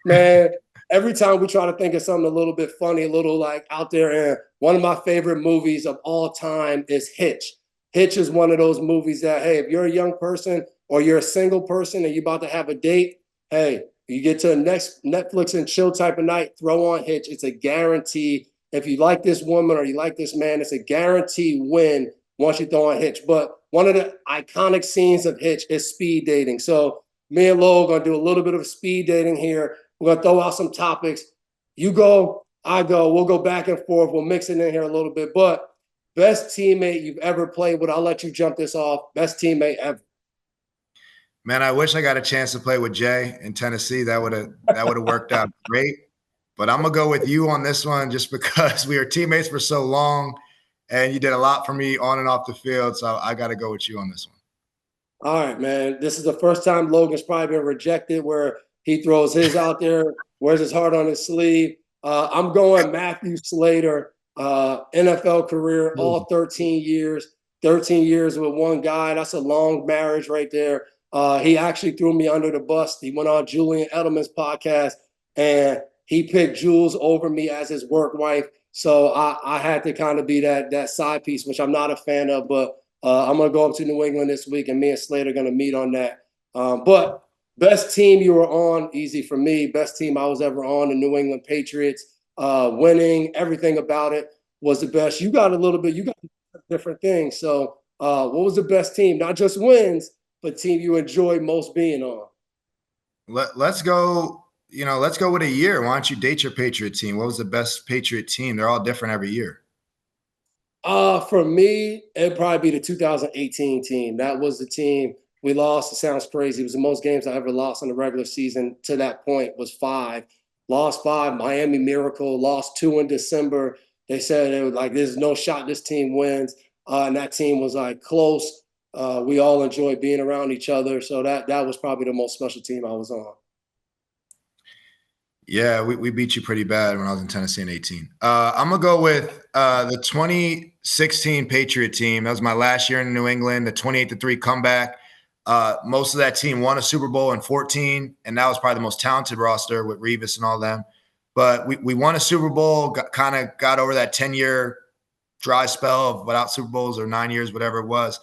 Man, every time we try to think of something a little bit funny, a little like out there, and one of my favorite movies of all time is Hitch. Hitch is one of those movies that, hey, if you're a young person or you're a single person and you're about to have a date, hey, you get to a next Netflix and chill type of night, throw on Hitch. It's a guarantee. If you like this woman or you like this man, it's a guaranteed win once you throw on Hitch. But one of the iconic scenes of Hitch is speed dating. So me and Lo are going to do a little bit of speed dating here. We're going to throw out some topics. You go, I go. We'll go back and forth. We'll mix it in here a little bit. But best teammate you've ever played with, I'll let you jump this off. Best teammate ever. Man, I wish I got a chance to play with Jay in Tennessee. That would have worked out great. But I'm going to go with you on this one just because we were teammates for so long and you did a lot for me on and off the field. So I got to go with you on this one. All right, man. This is the first time Logan's probably been rejected where he throws his out there, wears his heart on his sleeve. I'm going Matthew Slater, NFL career, all 13 years with one guy. That's a long marriage right there. He actually threw me under the bus. He went on Julian Edelman's podcast, and he picked Jules over me as his work wife. So I had to kind of be that side piece, which I'm not a fan of. But I'm going to go up to New England this week, and me and Slater are going to meet on that. But best team you were on, easy for me. Best team I was ever on, the New England Patriots. Winning, everything about it was the best. You got different things. So what was the best team? Not just wins, but team you enjoy most being on. Let's go with a year. Why don't you date your Patriot team? What was the best Patriot team? They're all different every year. For me, it'd probably be the 2018 team. That was the team we lost. It sounds crazy. It was the most games I ever lost in the regular season to that point was 5. Lost 5, Miami Miracle, lost 2 in December. They said it was like, there's no shot this team wins. And that team was like close. We all enjoyed being around each other. So that was probably the most special team I was on. Yeah, we beat you pretty bad when I was in Tennessee in 18. I'm going to go with the 2016 Patriot team. That was my last year in New England, the 28-3 comeback. Most of that team won a Super Bowl in 14, and that was probably the most talented roster with Revis and all them. But we won a Super Bowl, got over that 10-year dry spell of without Super Bowls or 9 years, whatever it was.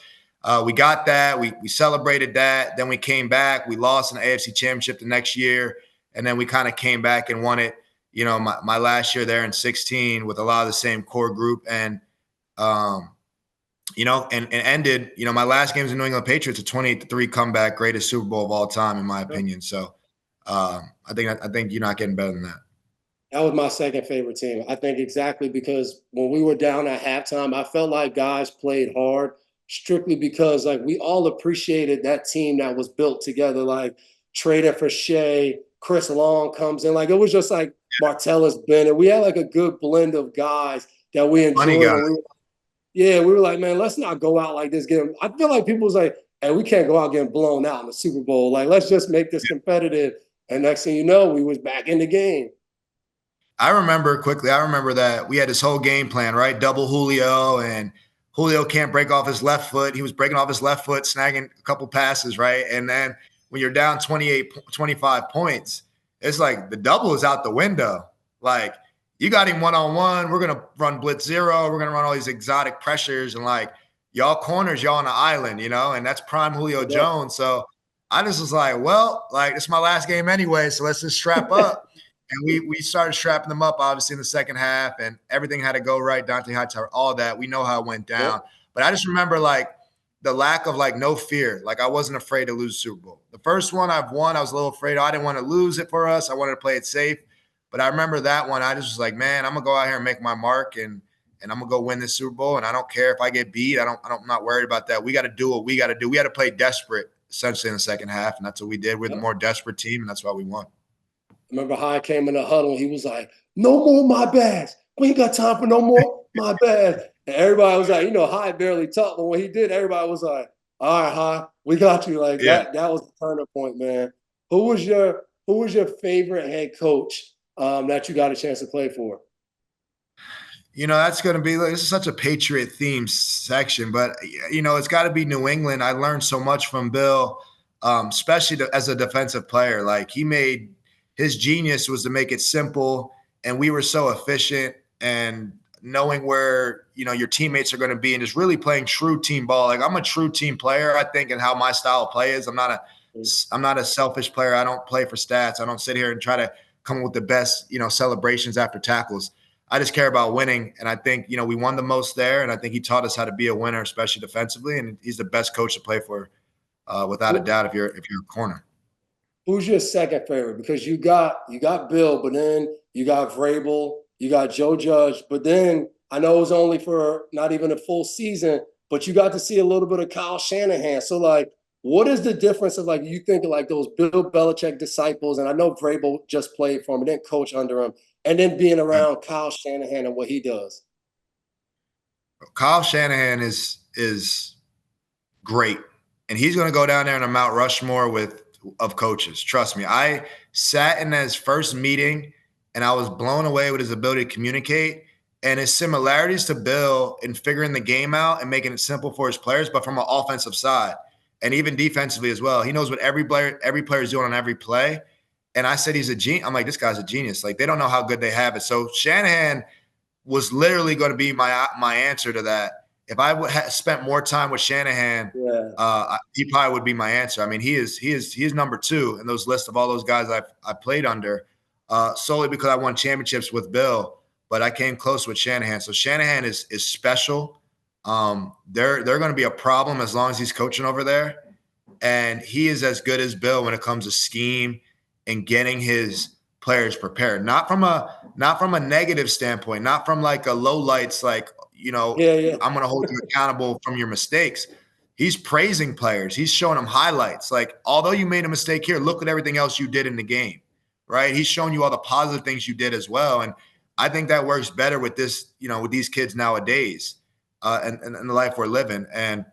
We got that. We celebrated that. Then we came back. We lost an AFC Championship the next year, and then we kind of came back and won it, my last year there in 16 with a lot of the same core group. And and ended, my last game as a New England Patriots, a 28-3 comeback, greatest Super Bowl of all time, in my opinion. So I think you're not getting better than that. That was my second favorite team. I think exactly because when we were down at halftime, I felt like guys played hard strictly because like we all appreciated that team that was built together, like traded for Shea, Cris Long comes in. Like it was just like Martellus Bennett. We had like a good blend of guys that we enjoyed. We were like, man, let's not go out like this. I feel like people was like, hey, we can't go out getting blown out in the Super Bowl. Like, let's just make this competitive. And next thing you know, we was back in the game. I remember that we had this whole game plan, right? Double Julio, and Julio can't break off his left foot. He was breaking off his left foot, snagging a couple passes, right? And then when you're down 25 points, it's like the double is out the window. Like, you got him one-on-one. We're going to run blitz zero. We're going to run all these exotic pressures. And, like, y'all corners, y'all on the island, and that's prime Julio Jones. So I just was like, well, like, it's my last game anyway, so let's just strap up. And we started strapping them up, obviously, in the second half, and everything had to go right. Dante Hightower, all that. We know how it went down. Yep. But I just remember, like, the lack of, like, no fear. Like, I wasn't afraid to lose Super Bowl. The first one I've won, I was a little afraid. I didn't want to lose it for us. I wanted to play it safe. But I remember that one. I just was like, man, I'm going to go out here and make my mark, and I'm going to go win this Super Bowl. And I don't care if I get beat. I'm not worried about that. We got to do what we got to do. We had to play desperate, essentially, in the second half, and that's what we did. We're the more desperate team, and that's why we won. I remember High came in the huddle. He was like, no more my bads. We ain't got time for no more my bads. And everybody was like, High barely talked. But when he did, everybody was like, all right, High, we got you. Like that was the turning point, man. Who was your favorite head coach that you got a chance to play for? That's going to be – this is such a Patriot-themed section. But, it's got to be New England. I learned so much from Bill, especially as a defensive player. Like, he made his genius was to make it simple, and we were so efficient and knowing where, your teammates are going to be and just really playing true team ball. Like, I'm a true team player, I think, and how my style of play is. I'm not a selfish player. I don't play for stats. I don't sit here and try to come up with the best, celebrations after tackles. I just care about winning. And I think, we won the most there. And I think he taught us how to be a winner, especially defensively. And he's the best coach to play for, without a doubt, if you're a corner. Who's your second favorite? Because you got Bill, but then you got Vrabel, you got Joe Judge, but then I know it was only for not even a full season, but you got to see a little bit of Kyle Shanahan. So, like, what is the difference of, like, you think of, like, those Bill Belichick disciples, and I know Vrabel just played for him and didn't coach under him, and then being around Kyle Shanahan and what he does? Kyle Shanahan is great, and he's going to go down there in a Mount Rushmore of coaches. Trust me. I sat in his first meeting, and I was blown away with his ability to communicate and his similarities to Bill in figuring the game out and making it simple for his players, but from an offensive side and even defensively as well. He knows what every player is doing on every play. And I said he's a genius. I'm like, this guy's a genius. Like, they don't know how good they have it. So Shanahan was literally going to be my answer to that. If I would have spent more time with Shanahan, he probably would be my answer. I mean, he is number 2 in those lists of all those guys I played under, solely because I won championships with Bill, but I came close with Shanahan. So Shanahan is special. They're going to be a problem as long as he's coaching over there, and he is as good as Bill when it comes to scheme and getting his players prepared. Not from a negative standpoint, not from like a low lights, like, I'm going to hold you accountable from your mistakes. He's praising players. He's showing them highlights. Like, although you made a mistake here, look at everything else you did in the game, right? He's showing you all the positive things you did as well. And I think that works better with this, with these kids nowadays, and the life we're living. And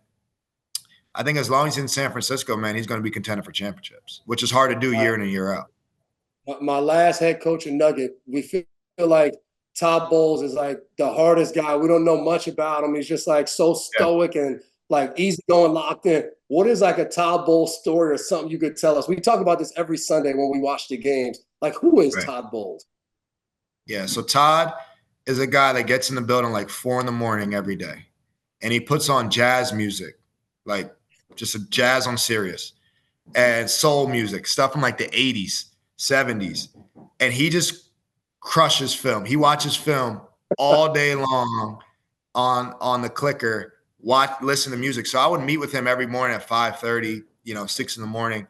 I think as long as he's in San Francisco, man, he's going to be contending for championships, which is hard to do year in and year out. My last head coach in Nugget, we feel like Todd Bowles is like the hardest guy. We don't know much about him. He's just like so stoic and like easygoing, locked in. What is like a Todd Bowles story or something you could tell us? We talk about this every Sunday when we watch the games. Like, who is Todd Bowles? Yeah, so Todd is a guy that gets in the building like 4 a.m. every day, and he puts on jazz music, like just a jazz on Sirius, and soul music, stuff from like the 80s, 70s, and he just crushes film. He watches film all day long on the clicker, listen to music. So I would meet with him every morning at 5:30, 6 a.m.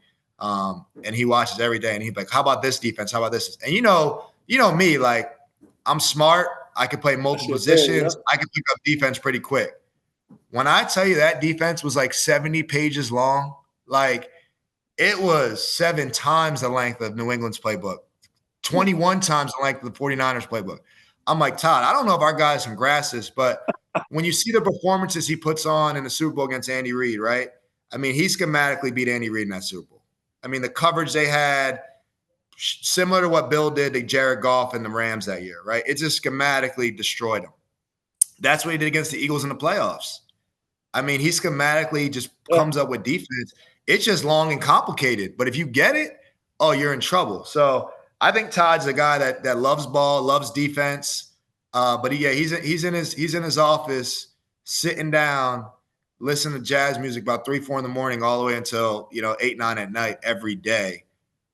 And he watches every day, and he'd be like, how about this defense? How about this? And you know me, like, I'm smart. I can play multiple positions. I can pick up defense pretty quick. When I tell you that defense was like 70 pages long, like, it was 7 times the length of New England's playbook, 21 times the length of the 49ers playbook. I'm like, Todd, I don't know if our guys can grasp this, but when you see the performances he puts on in the Super Bowl against Andy Reid, right? I mean, he schematically beat Andy Reid in that Super Bowl. I mean, the coverage they had, similar to what Bill did to Jared Goff and the Rams that year, right? It just schematically destroyed them. That's what he did against the Eagles in the playoffs. I mean, he schematically just comes up with defense. It's just long and complicated. But if you get it, oh, you're in trouble. So I think Todd's a guy that loves ball, loves defense. But he's in his office, sitting down, listening to jazz music about 3, 4 in the morning, all the way until 8, 9 at night every day.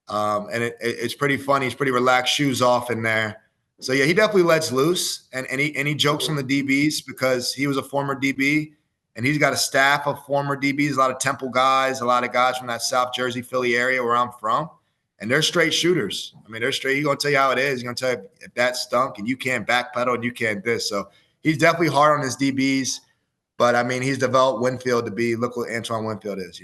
And it's pretty funny. He's pretty relaxed, shoes off in there. So yeah, he definitely lets loose, and he jokes on the DBs because he was a former DB, and he's got a staff of former DBs, a lot of Temple guys, a lot of guys from that South Jersey, Philly area where I'm from. And they're straight shooters. I mean, they're straight. He's going to tell you how it is. He's going to tell you if that stunk and you can't backpedal and you can't this. So he's definitely hard on his DBs. But, I mean, he's developed Winfield to be – look what Antoine Winfield is,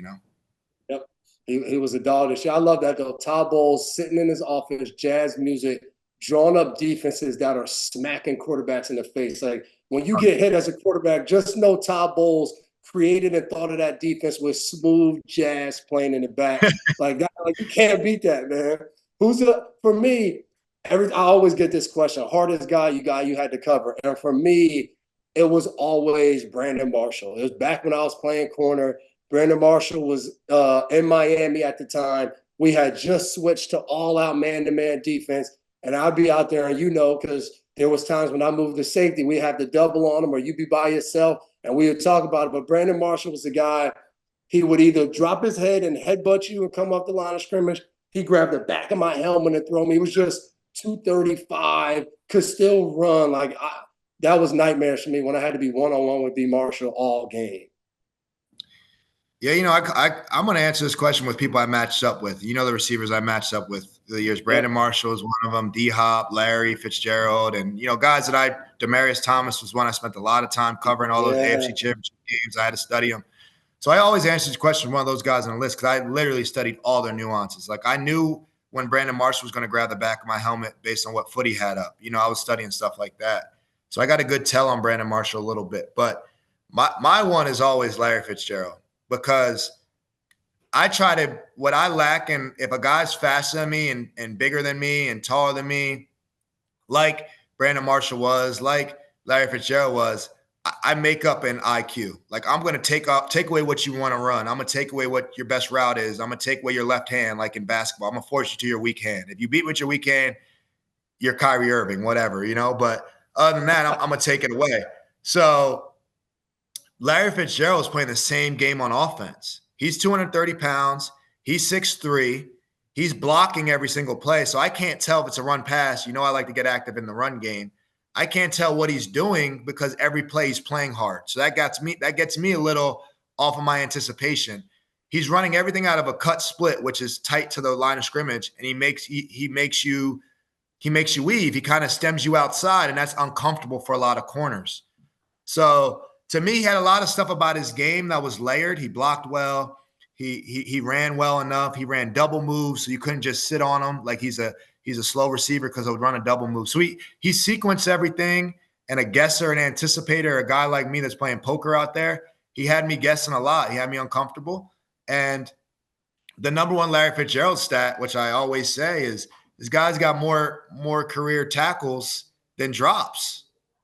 Yep. He was a dog this year. I love that, though. Todd Bowles sitting in his office, jazz music, drawing up defenses that are smacking quarterbacks in the face. Like, when you get hit as a quarterback, just know Todd Bowles created and thought of that defense with smooth jazz playing in the back. Like you can't beat that, man. For me, I always get this question, hardest guy you had to cover. And for me, it was always Brandon Marshall. It was back when I was playing corner. Brandon Marshall was in Miami at the time. we had just switched to all-out man-to-man defense, and I'd be out there, and because there was times when I moved to safety, we have the double on him, or you'd be by yourself, and we would talk about it. But Brandon Marshall was the guy. He would either drop his head and headbutt you and come off the line of scrimmage. He grabbed the back of my helmet and throw me. He was just 235, could still run. That was nightmares for me when I had to be one-on-one with B. Marshall all game. Yeah, I'm going to answer this question with people I matched up with. The receivers I matched up with the years. Brandon Marshall is one of them. D-Hop, Larry Fitzgerald, and guys Demaryius Thomas was one I spent a lot of time covering all those AFC Championship games. I had to study them. So I always answer this question with one of those guys on the list because I literally studied all their nuances. Like, I knew when Brandon Marshall was going to grab the back of my helmet based on what foot he had up. I was studying stuff like that. So I got a good tell on Brandon Marshall a little bit. But my one is always Larry Fitzgerald, because what I lack, and if a guy's faster than me and bigger than me and taller than me, like Brandon Marshall was, like Larry Fitzgerald was, I make up an IQ. Like, I'm going to take away what you want to run. I'm going to take away what your best route is. I'm going to take away your left hand, like in basketball. I'm going to force you to your weak hand. If you beat with your weak hand, you're Kyrie Irving, whatever, But other than that, I'm going to take it away. So Larry Fitzgerald is playing the same game on offense. He's 230 pounds. He's 6'3". He's blocking every single play. So I can't tell if it's a run pass. I like to get active in the run game. I can't tell what he's doing because every play he's playing hard. So that gets me a little off of my anticipation. He's running everything out of a cut split, which is tight to the line of scrimmage, and he makes you weave. He kind of stems you outside, and that's uncomfortable for a lot of corners. So to me, he had a lot of stuff about his game that was layered. He blocked well. He ran well enough. He ran double moves, so you couldn't just sit on him like he's a slow receiver because he'll run a double move. So he sequenced everything, and a guesser, an anticipator, a guy like me that's playing poker out there, he had me guessing a lot. He had me uncomfortable. And the number one Larry Fitzgerald stat, which I always say, is this guy's got more career tackles than drops.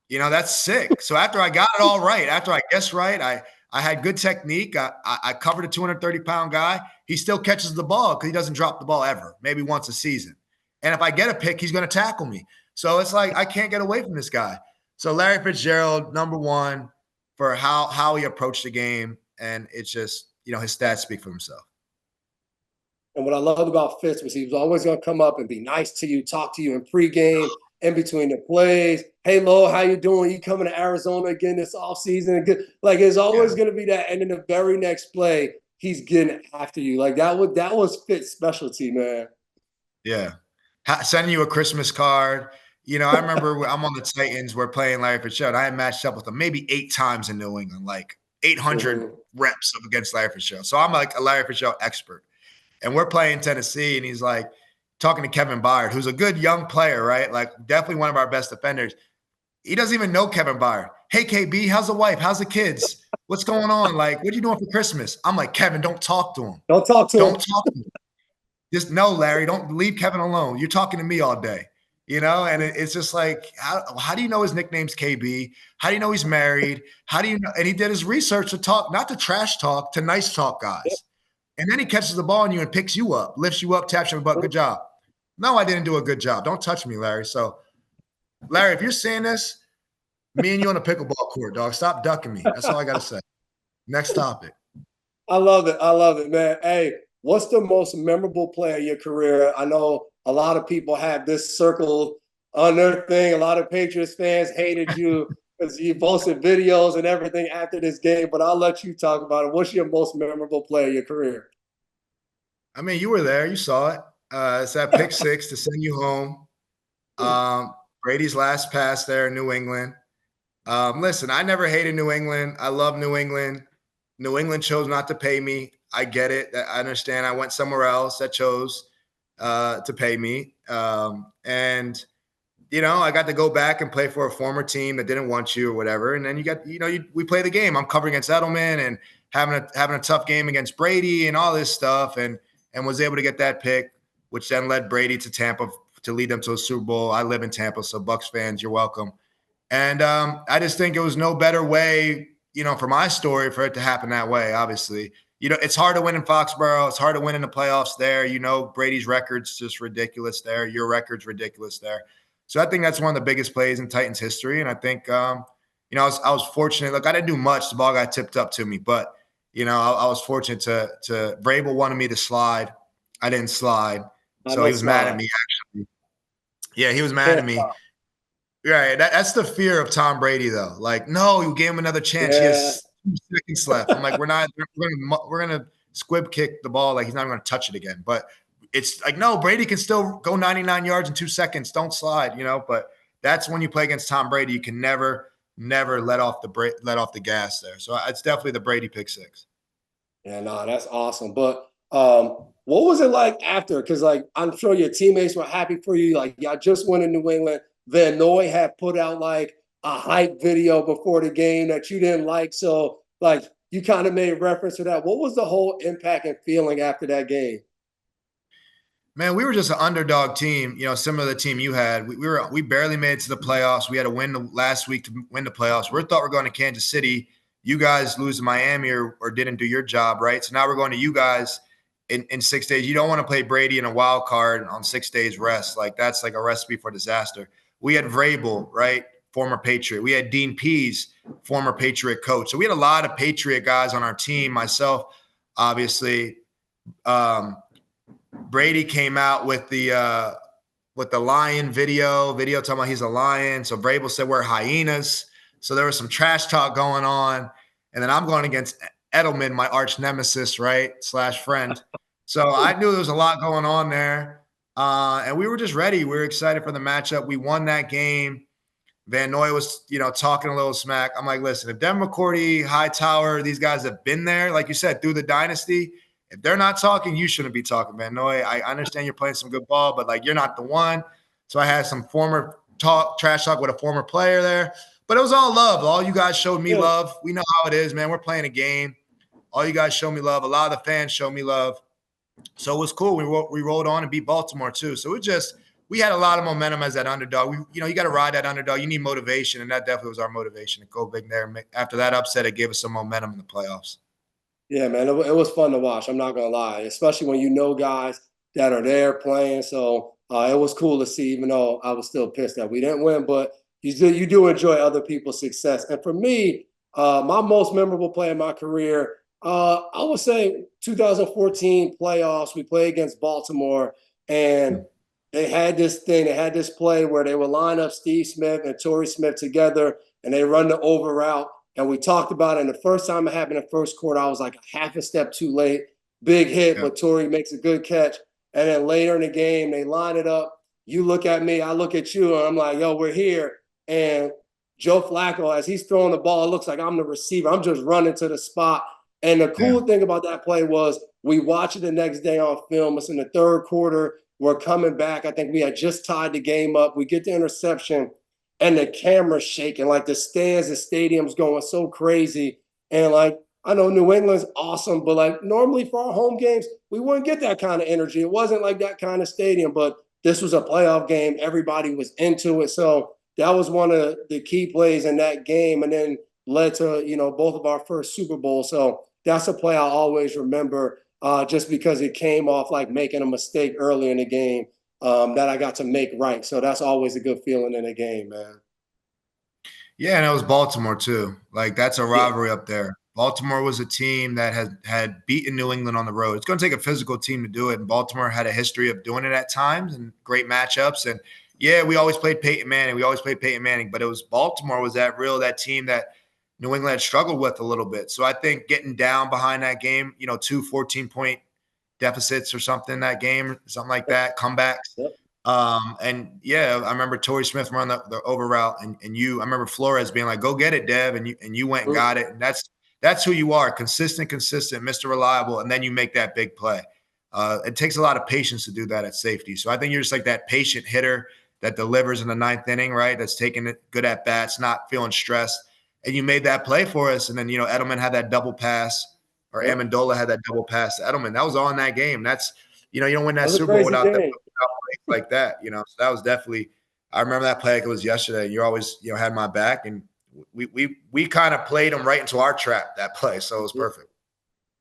That's sick. So after I got it all right, after I guessed right, I had good technique. I covered a 230-pound guy. He still catches the ball because he doesn't drop the ball ever, maybe once a season. And if I get a pick, he's going to tackle me. So it's like I can't get away from this guy. So Larry Fitzgerald, number one, for how he approached the game. And it's just, his stats speak for himself. And what I loved about Fitz was he was always going to come up and be nice to you, talk to you in pregame, in between the plays. Hey, Lo, how you doing? You coming to Arizona again this offseason? Like, it's always going to be that. And in the very next play, he's getting after you. Like, that was Fitz's specialty, man. Yeah. Sending you a Christmas card. I remember I'm on the Titans. We're playing Larry Fitzgerald. I had matched up with him maybe 8 times in New England, like 800 reps up against Larry Fitzgerald. So I'm like a Larry Fitzgerald expert. And we're playing Tennessee, and he's like talking to Kevin Byard, who's a good young player, right? Like, definitely one of our best defenders. He doesn't even know Kevin Byard. Hey, KB, how's the wife? How's the kids? What's going on? Like, what are you doing for Christmas? I'm like, Kevin, don't talk to him. Don't talk to him. Just no, Larry, don't leave Kevin alone. You're talking to me all day, and it's just like, how do you know his nickname's KB? How do you know he's married? How do you know? And he did his research to talk, not to trash talk, to nice talk guys. And then he catches the ball on you and picks you up, lifts you up, taps you on the butt. Good job. No, I didn't do a good job. Don't touch me, Larry. So, Larry, if you're seeing this, me and you on a pickleball court, dog. Stop ducking me. That's all I got to say. Next topic. I love it, man. Hey, what's the most memorable play of your career? I know a lot of people have this circle on their thing. A lot of Patriots fans hated you because you posted videos and everything after this game, but I'll let you talk about it. What's your most memorable play of your career? I mean, you were there. You saw it. It's that pick six to send you home. Brady's last pass there in New England. Listen, I never hated New England. I love New England. New England chose not to pay me. I get it. I understand. I went somewhere else that chose to pay me. And I got to go back and play for a former team that didn't want you or whatever. And then we play the game. I'm covering against Edelman and having a tough game against Brady and all this stuff, and was able to get that pick, which then led Brady to Tampa to lead them to a Super Bowl. I live in Tampa, so Bucs fans, you're welcome. And I just think it was no better way, for my story, for it to happen that way. Obviously, it's hard to win in Foxborough. It's hard to win in the playoffs there. Brady's record's just ridiculous there. Your record's ridiculous there. So I think that's one of the biggest plays in Titans history. And I think, I was fortunate. Look, I didn't do much. The ball got tipped up to me, but I was fortunate to Vrabel wanted me to slide. I didn't slide. So he was mad at me, actually. Yeah, he was mad at me. Right. That's the fear of Tom Brady, though. Like, no, you gave him another chance. He has 2 seconds left. I'm like, we're gonna squib kick the ball. Like, he's not going to touch it again. But it's like, no, Brady can still go 99 yards in 2 seconds. Don't slide, But that's when you play against Tom Brady. You can never let off the gas there. So it's definitely the Brady pick six. Yeah, no, that's awesome. But what was it like after? Because I'm sure your teammates were happy for you. Like, y'all just won in New England. Van Noy had put out like a hype video before the game that you didn't like. So you kind of made reference to that. What was the whole impact and feeling after that game? Man, we were just an underdog team, similar to the team you had. We barely made it to the playoffs. We had to win last week to win the playoffs. We thought we're going to Kansas City. You guys lose to Miami or didn't do your job, right? So now we're going to you guys in 6 days. You don't want to play Brady in a wild card on 6 days rest. Like, that's like a recipe for disaster. We had Vrabel, right? Former Patriot. We had Dean Pease, former Patriot coach. So we had a lot of Patriot guys on our team. Myself, obviously. Brady came out with the lion video talking about he's a lion. So Vrabel said we're hyenas. So there was some trash talk going on. And then I'm going against Edelman, my arch nemesis, right? / friend. So I knew there was a lot going on there. And we were just ready. We were excited for the matchup. We won that game. Van Noy was, talking a little smack. I'm like, listen, if Devin McCourty, Hightower, these guys have been there, like you said, through the dynasty, if they're not talking, you shouldn't be talking, Van Noy. I understand you're playing some good ball, but you're not the one. So I had some former trash talk with a former player there. But it was all love. All you guys showed me love. We know how it is, man. We're playing a game. All you guys showed me love. A lot of the fans showed me love. So it was cool. We rolled on and beat Baltimore too. So we had a lot of momentum as that underdog. You got to ride that underdog. You need motivation, and that definitely was our motivation to go big there. After that upset, it gave us some momentum in the playoffs. Yeah, man, it was fun to watch. I'm not going to lie, especially when guys that are there playing. So it was cool to see, even though I was still pissed that we didn't win. But you do enjoy other people's success. And for me, my most memorable play in my career, I would say 2014 playoffs. We played against Baltimore, and they had this play where they would line up Steve Smith and Torrey Smith together, and they run the over route. And we talked about it. And the first time it happened in the first quarter, I was like a half a step too late. Big hit, but Torrey makes a good catch. And then later in the game, they line it up. You look at me, I look at you, and I'm like, yo, we're here. And Joe Flacco, as he's throwing the ball, it looks like I'm the receiver. I'm just running to the spot. And the cool thing about that play was we watched it the next day on film. It's in the third quarter. We're coming back. I think we had just tied the game up. We get the interception, and the camera's shaking. Like, the stands, the stadium's going so crazy. And, I know New England's awesome, but, normally for our home games, we wouldn't get that kind of energy. It wasn't like that kind of stadium, but this was a playoff game. Everybody was into it. So that was one of the key plays in that game, and then led to, both of our first Super Bowls. So that's a play I'll always remember, just because it came off making a mistake early in the game that I got to make right. So that's always a good feeling in a game, man. Yeah, and it was Baltimore too. That's a rivalry up there. Baltimore was a team that had beaten New England on the road. It's going to take a physical team to do it, and Baltimore had a history of doing it at times and great matchups. And yeah, we always played Peyton Manning. But it was Baltimore was that team that New England had struggled with a little bit. So I think getting down behind that game, 2 14-point deficits or something that game, something like that, comebacks. Yep. And yeah, I remember Torrey Smith run the over route, and I remember Flores being like, "Go get it, Dev," and you went and got it. And that's who you are, consistent, Mr. Reliable, and then you make that big play. It takes a lot of patience to do that at safety. So I think you're just like that patient hitter that delivers in the 9th inning, right? That's taking it good at bats, not feeling stressed. And you made that play for us. And then, Edelman had that double pass, or Amendola had that double pass to Edelman. That was all in that game. That's, you don't win that Super Bowl without plays like that, So that was definitely, I remember that play like it was yesterday. You always, had my back, and we kind of played them right into our trap, that play. So it was perfect.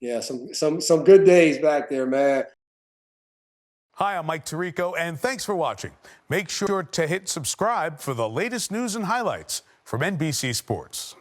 Yeah, some good days back there, man. Hi, I'm Mike Tirico, and thanks for watching. Make sure to hit subscribe for the latest news and highlights from NBC Sports.